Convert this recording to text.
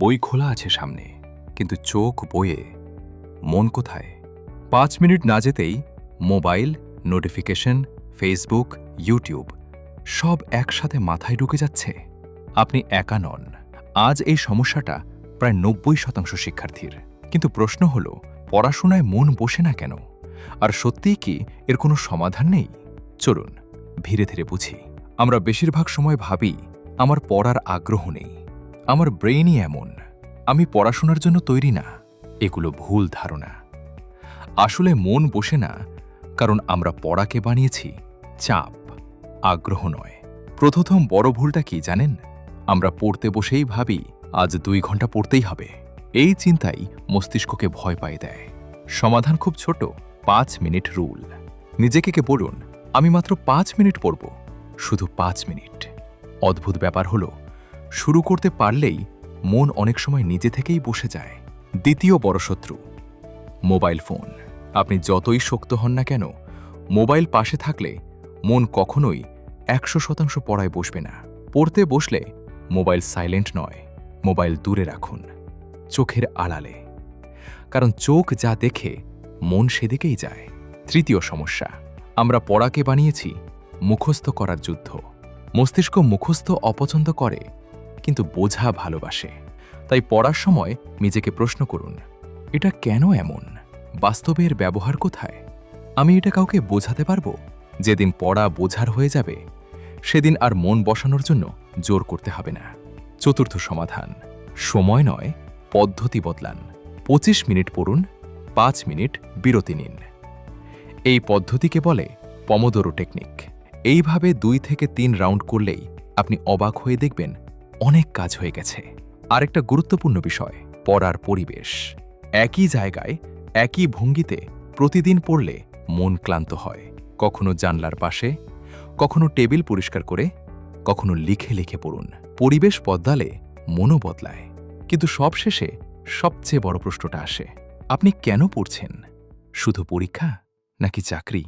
বই খোলা আছে সামনে, কিন্তু চোখ বইয়ে মন কোথায়? 5 মিনিট না যেতেই মোবাইল, নোটিফিকেশন, ফেসবুক, ইউটিউব সব একসাথে মাথায় ঢুকে যাচ্ছে। আপনি একা নন। আজ এই সমস্যাটা প্রায় 90% শিক্ষার্থীর। কিন্তু প্রশ্ন হল, পড়াশোনায় মন বসে না কেন? আর সত্যিই কি এর কোনো সমাধান নেই? চলুন ধীরে ধীরে বুঝি। আমরা বেশিরভাগ সময় ভাবি, আমার পড়ার আগ্রহ নেই, আমার ব্রেইনই এমন, আমি পড়াশোনার জন্য তৈরি না। এগুলো ভুল ধারণা। আসলে মন বসে না কারণ আমরা পড়াকে বানিয়েছি চাপ, আগ্রহ নয়। প্রথম বড় ভুলটা কি জানেন? আমরা পড়তে বসেই ভাবি, আজ 2 ঘন্টা পড়তেই হবে। এই চিন্তাই মস্তিষ্ককে ভয় পাইয়ে দেয়। সমাধান খুব ছোট, 5 মিনিট রুল। নিজেকে বলুন, আমি মাত্র 5 মিনিট পড়ব, শুধু 5 মিনিট। অদ্ভুত ব্যাপার হলো, শুরু করতে পারলেই মন অনেক সময় নিজে থেকেই বসে যায়। দ্বিতীয় বড় শত্রু, মোবাইল ফোন। আপনি যতই শক্ত হন না কেন, মোবাইল পাশে থাকলে মন কখনোই 100% পড়ায় বসবে না। পড়তে বসলে মোবাইল সাইলেন্ট নয়, মোবাইল দূরে রাখুন, চোখের আড়ালে। কারণ চোখ যা দেখে, মন সেদিকেই যায়। তৃতীয় সমস্যা, আমরা পড়াকে বানিয়েছি মুখস্থ করার যুদ্ধ। মস্তিষ্ক মুখস্থ অপছন্দ করে, কিন্তু বোঝা ভালোবাসে। তাই পড়ার সময় নিজেকে প্রশ্ন করুন, এটা কেন এমন? বাস্তবের ব্যবহার কোথায়? আমি এটা কাউকে বোঝাতে পারবো? যেদিন পড়া বোঝার হয়ে যাবে, সেদিন আর মন বসানোর জন্য জোর করতে হবে না। চতুর্থ সমাধান, সময় নয়, পদ্ধতি বদলান। 25 মিনিট পড়ুন, 5 মিনিট বিরতি নিন। এই পদ্ধতিকে বলে পমোদোরো টেকনিক। এইভাবে 2 থেকে 3 রাউন্ড করলেই আপনি অবাক হয়ে দেখবেন অনেক কাজ হয়ে গেছে। আরেকটা গুরুত্বপূর্ণ বিষয়, পড়ার পরিবেশ। একই জায়গায়, একই ভঙ্গিতে প্রতিদিন পড়লে মন ক্লান্ত হয়। কখনো জানলার পাশে, কখনো টেবিল পরিষ্কার করে, কখনো লিখে লিখে পড়ুন। পরিবেশ বদলালে মনও বদলায়। কিন্তু সবশেষে সবচেয়ে বড় প্রশ্নটা আসে, আপনি কেন পড়ছেন? শুধু পরীক্ষা নাকি চাকরি?